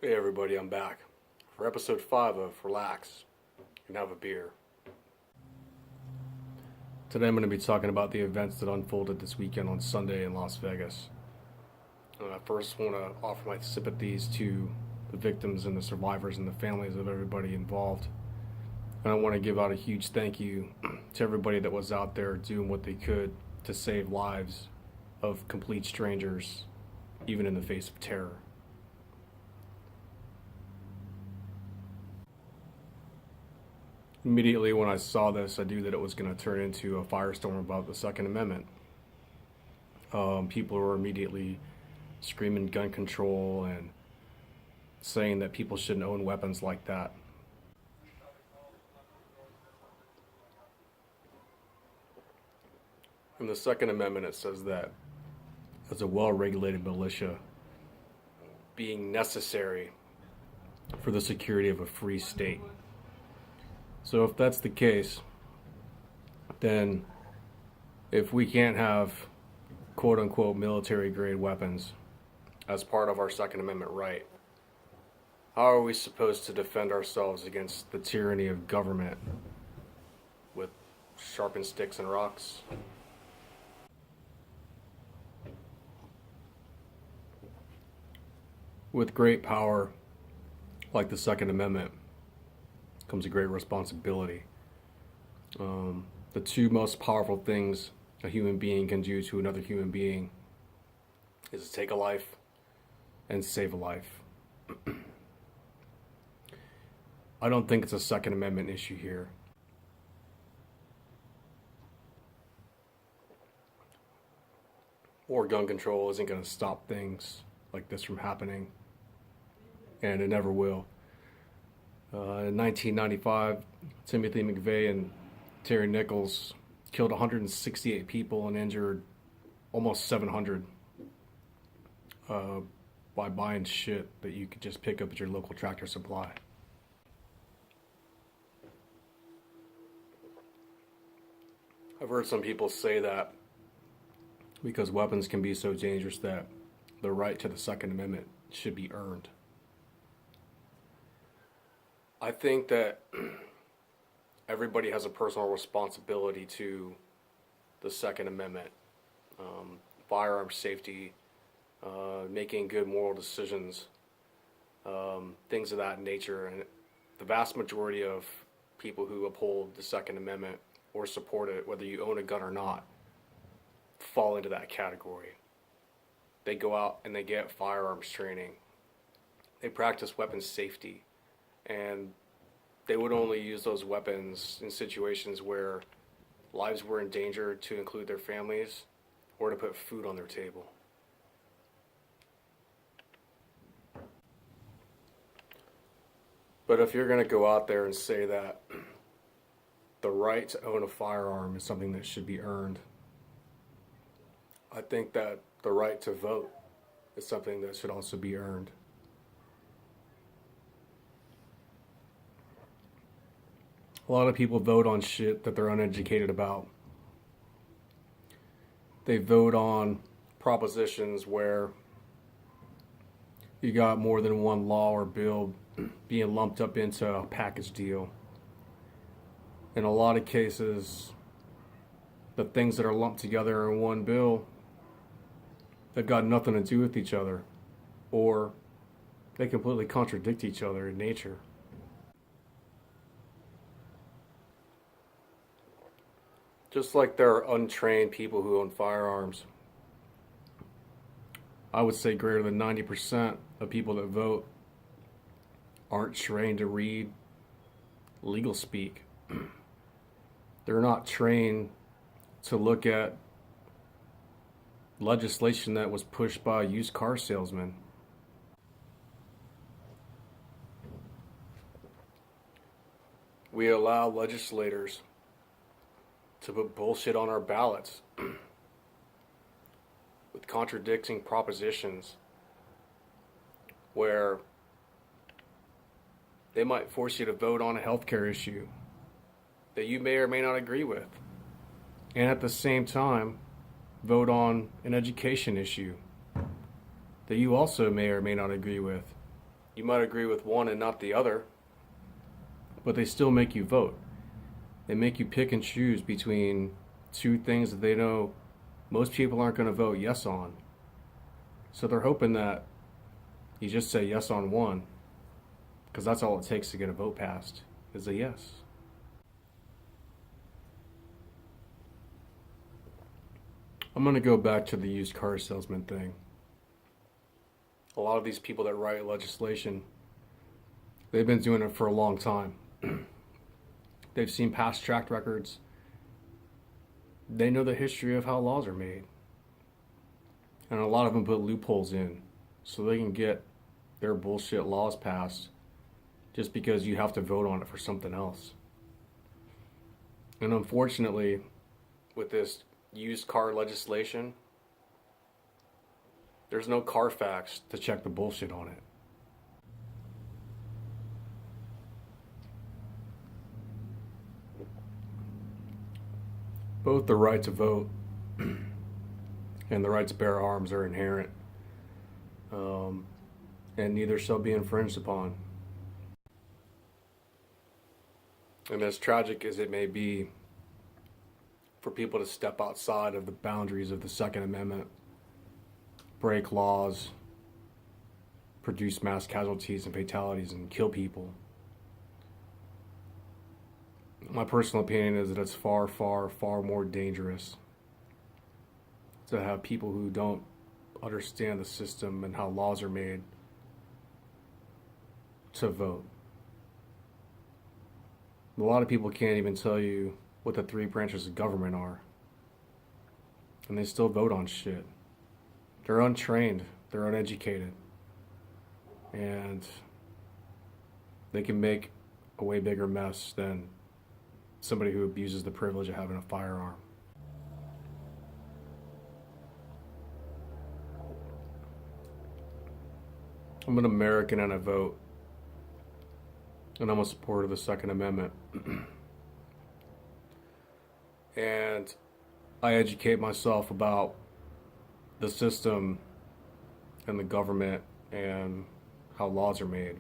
Hey everybody, I'm back for episode 5 of Relax and Have a Beer. Today I'm going to be talking about the events that unfolded this weekend on Sunday in Las Vegas. I first want to offer my sympathies to the victims and the survivors and the families of everybody involved. And I want to give out a huge thank you to everybody that was out there doing what they could to save lives of complete strangers, even in the face of terror. Immediately when I saw this, I knew that it was going to turn into a firestorm about the Second Amendment. People were immediately screaming gun control and saying that people shouldn't own weapons like that. In the Second Amendment, it says that as a well-regulated militia being necessary for the security of a free state. So if that's the case, then if we can't have quote-unquote military-grade weapons as part of our Second Amendment right, how are we supposed to defend ourselves against the tyranny of government with sharpened sticks and rocks? With great power, like the Second Amendment, comes a great responsibility. The two most powerful things a human being can do to another human being is to take a life and save a life. I don't think it's a Second Amendment issue here. Or gun control isn't going to stop things like this from happening, and it never will. In 1995, Timothy McVeigh and Terry Nichols killed 168 people and injured almost 700 by buying shit that you could just pick up at your local Tractor Supply. I've heard some people say that because weapons can be so dangerous that the right to the Second Amendment should be earned. I think that everybody has a personal responsibility to the Second Amendment, firearm safety, making good moral decisions, things of that nature. And the vast majority of people who uphold the Second Amendment or support it, whether you own a gun or not, fall into that category. They go out and they get firearms training. They practice weapons safety. And they would only use those weapons in situations where lives were in danger, to include their families or to put food on their table. But if you're going to go out there and say that the right to own a firearm is something that should be earned, I think that the right to vote is something that should also be earned. A lot of people vote on shit that they're uneducated about. They vote on propositions where you got more than one law or bill being lumped up into a package deal. In a lot of cases, the things that are lumped together in one bill, they've got nothing to do with each other, or they completely contradict each other in nature. Just like there are untrained people who own firearms, I would say greater than 90% of people that vote aren't trained to read legal speak. They're not trained to look at legislation that was pushed by used car salesmen. We allow legislators to put bullshit on our ballots with contradicting propositions where they might force you to vote on a healthcare issue that you may or may not agree with, and at the same time vote on an education issue that you also may or may not agree with, You might agree with one and not the other, but they still make you vote. They make you pick and choose between two things that they know most people aren't going to vote yes on. So they're hoping that you just say yes on one, because that's all it takes to get a vote passed, is a yes. I'm going to go back to the used car salesman thing. A lot of these people that write legislation, they've been doing it for a long time. They've seen past track records. They know the history of how laws are made. And a lot of them put loopholes in so they can get their bullshit laws passed just because you have to vote on it for something else. And unfortunately, with this used car legislation, there's no Carfax to check the bullshit on it. Both the right to vote and the right to bear arms are inherent, and neither shall be infringed upon. And as tragic as it may be for people to step outside of the boundaries of the Second Amendment, break laws, produce mass casualties and fatalities, and kill people, my personal opinion is that it's far, far, far more dangerous to have people who don't understand the system and how laws are made to vote. A lot of people can't even tell you what the three branches of government are, and they still vote on shit. They're untrained, they're uneducated, and they can make a way bigger mess than somebody who abuses the privilege of having a firearm. I'm an American and I vote, and I'm a supporter of the Second Amendment. And I educate myself about the system and the government and how laws are made.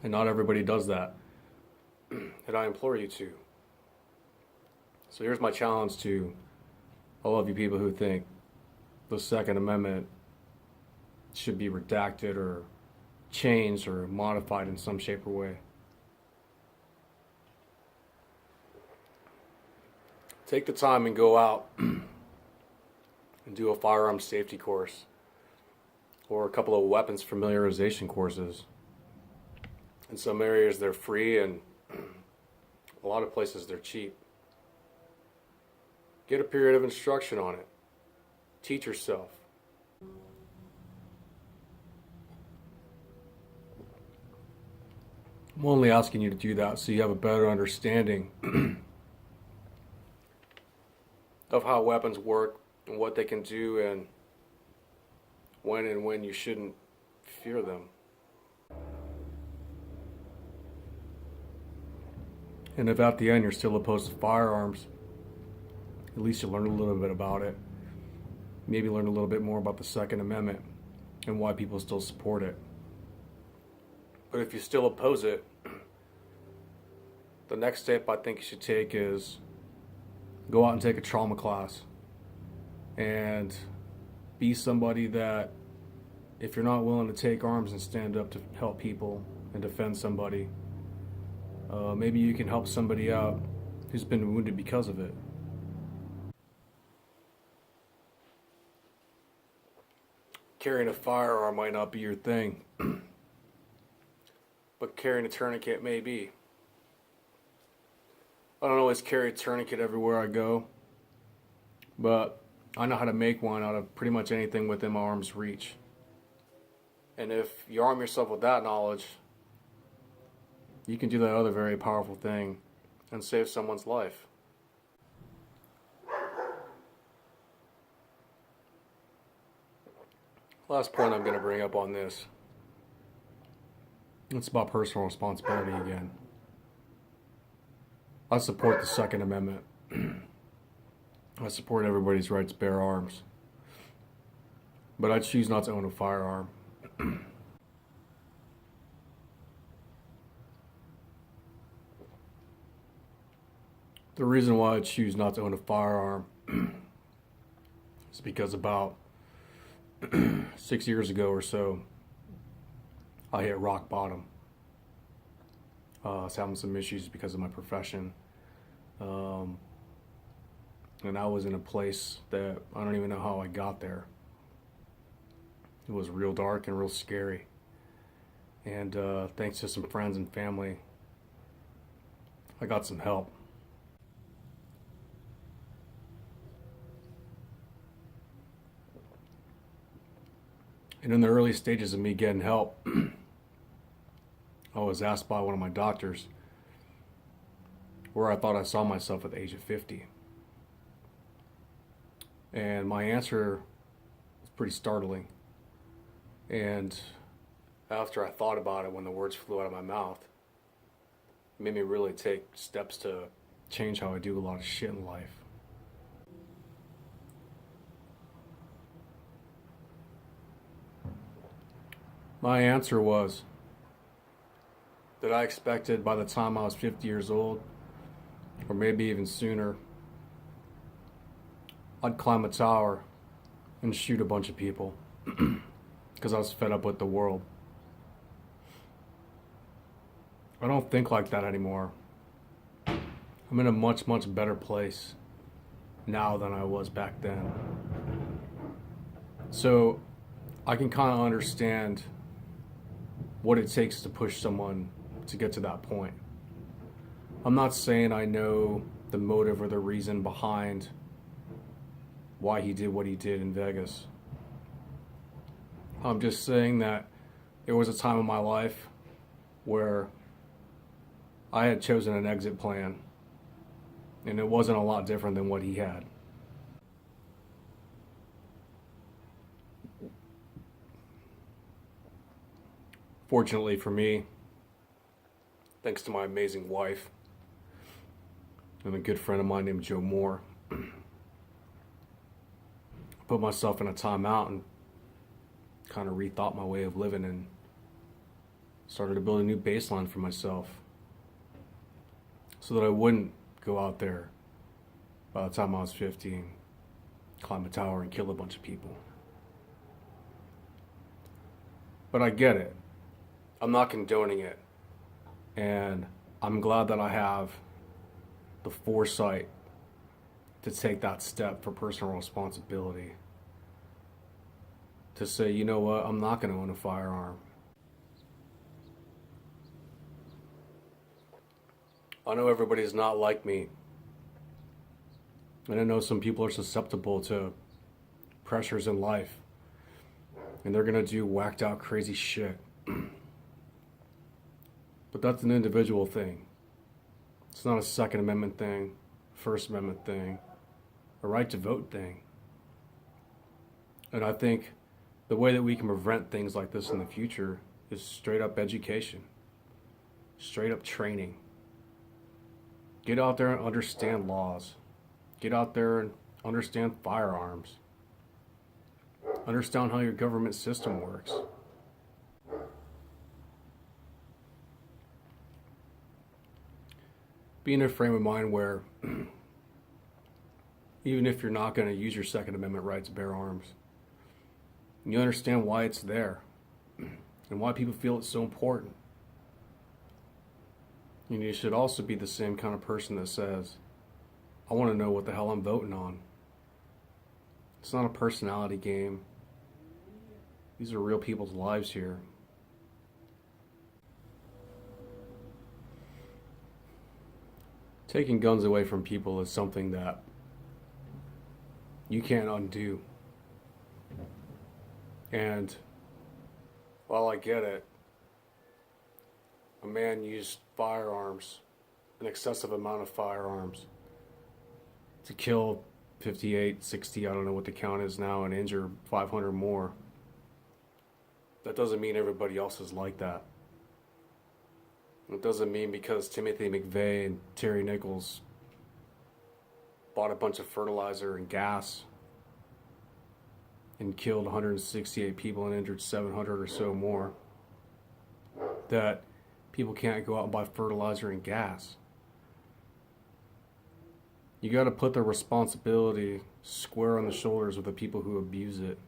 And not everybody does that. And I implore you to. So here's my challenge to all of you people who think the Second Amendment should be redacted or changed or modified in some shape or way. Take the time and go out and do a firearms safety course or a couple of weapons familiarization courses. In some areas they're free, and a lot of places they're cheap. Get a period of instruction on it. Teach yourself. I'm only asking you to do that so you have a better understanding of how weapons work and what they can do, and when you shouldn't fear them. And if at the end you're still opposed to firearms, at least you learn a little bit about it. Maybe learn a little bit more about the Second Amendment and why people still support it. But if you still oppose it, the next step I think you should take is go out and take a trauma class and be somebody that, if you're not willing to take arms and stand up to help people and defend somebody, maybe you can help somebody out who's been wounded because of it. Carrying a firearm might not be your thing, but carrying a tourniquet may be. I don't always carry a tourniquet everywhere I go, but I know how to make one out of pretty much anything within my arm's reach. And if you arm yourself with that knowledge, you can do that other very powerful thing and save someone's life. Last point I'm going to bring up on this. It's about personal responsibility again. I support the Second Amendment. I support everybody's right to bear arms. But I choose not to own a firearm. The reason why I choose not to own a firearm is because about 6 years ago or so, I hit rock bottom. I was having some issues because of my profession. And I was in a place that I don't even know how I got there. It was real dark and real scary. And thanks to some friends and family, I got some help. And in the early stages of me getting help, I was asked by one of my doctors where I thought I saw myself at the age of 50. And my answer was pretty startling. And after I thought about it, when the words flew out of my mouth, it made me really take steps to change how I do a lot of shit in life. My answer was that I expected by the time I was 50 years old, or maybe even sooner, I'd climb a tower and shoot a bunch of people because I was fed up with the world. I don't think like that anymore. I'm in a much, much better place now than I was back then. So I can kind of understand what it takes to push someone to get to that point. I'm not saying I know the motive or the reason behind why he did what he did in Vegas. I'm just saying that there was a time in my life where I had chosen an exit plan, and it wasn't a lot different than what he had. Fortunately for me, thanks to my amazing wife and a good friend of mine named Joe Moore, I put myself in a timeout and kind of rethought my way of living and started to build a new baseline for myself so that I wouldn't go out there by the time I was 15, climb a tower and kill a bunch of people. But I get it. I'm not condoning it. And I'm glad that I have the foresight to take that step for personal responsibility. To say, you know what, I'm not going to own a firearm. I know everybody's not like me. And I know some people are susceptible to pressures in life. And they're going to do whacked out crazy shit. But that's an individual thing. It's not a Second Amendment thing, First Amendment thing, a right to vote thing. And I think the way that we can prevent things like this in the future is straight up education, straight up training. Get out there and understand laws. Get out there and understand firearms. Understand how your government system works. Be in a frame of mind where even if you're not going to use your Second Amendment right to bear arms, you understand why it's there and why people feel it's so important. And you should also be the same kind of person that says, I want to know what the hell I'm voting on. It's not a personality game. These are real people's lives here. Taking guns away from people is something that you can't undo. And while I get it, a man used firearms, an excessive amount of firearms, to kill 58, 60, I don't know what the count is now, and injure 500 more. That doesn't mean everybody else is like that. It doesn't mean because Timothy McVeigh and Terry Nichols bought a bunch of fertilizer and gas and killed 168 people and injured 700 or so more, that people can't go out and buy fertilizer and gas. You got to put the responsibility square on the shoulders of the people who abuse it.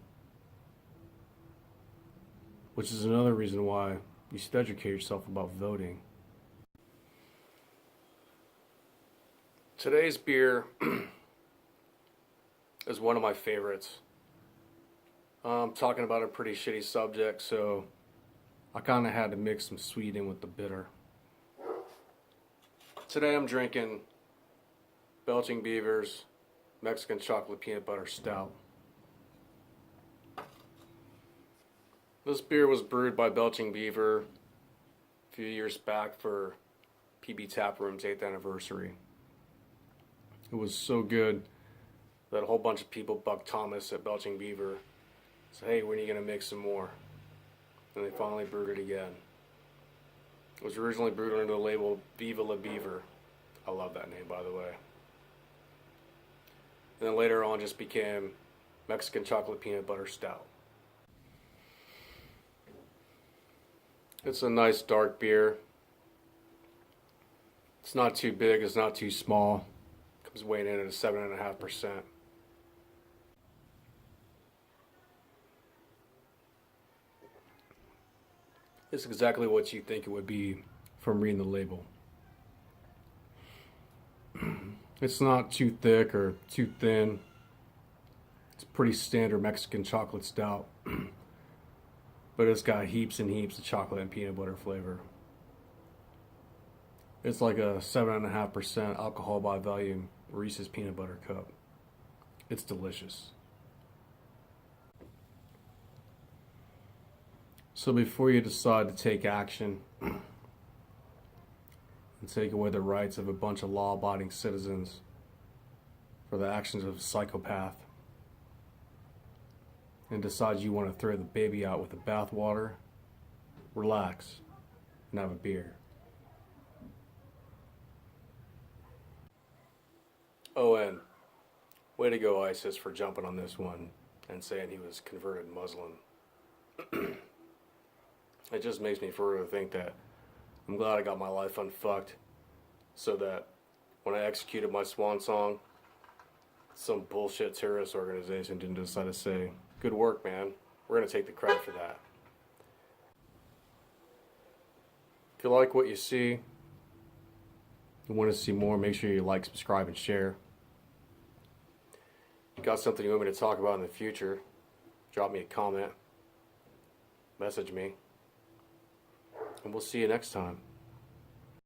Which is another reason why you should educate yourself about voting. Today's beer is one of my favorites. I'm talking about a pretty shitty subject, so I kind of had to mix some sweet in with the bitter. Today I'm drinking Belching Beaver's Mexican Chocolate Peanut Butter Stout. This beer was brewed by Belching Beaver a few years back for PB Taproom's 8th anniversary. It was so good that a whole bunch of people bugged Thomas at Belching Beaver. Said, hey, when are you going to make some more? And they finally brewed it again. It was originally brewed under the label Viva La Beaver. I love that name, by the way. And then later on just became Mexican Chocolate Peanut Butter Stout. It's a nice dark beer. It's not too big, it's not too small. Comes weighing in at 7.5%. It's exactly what you think it would be from reading the label. It's not too thick or too thin. It's pretty standard Mexican chocolate stout. But it's got heaps and heaps of chocolate and peanut butter flavor. It's like a 7.5% alcohol by volume Reese's peanut butter cup. It's delicious. So before you decide to take action and take away the rights of a bunch of law-abiding citizens for the actions of a psychopath, and decide you want to throw the baby out with the bathwater, relax and have a beer. Oh, and way to go, ISIS, for jumping on this one and saying he was converted Muslim. It just makes me further think that I'm glad I got my life unfucked so that when I executed my swan song, some bullshit terrorist organization didn't decide to say, good work, man. We're going to take the credit for that. If you like what you see, you want to see more, make sure you like, subscribe, and share. If you got something you want me to talk about in the future, drop me a comment, message me, and we'll see you next time.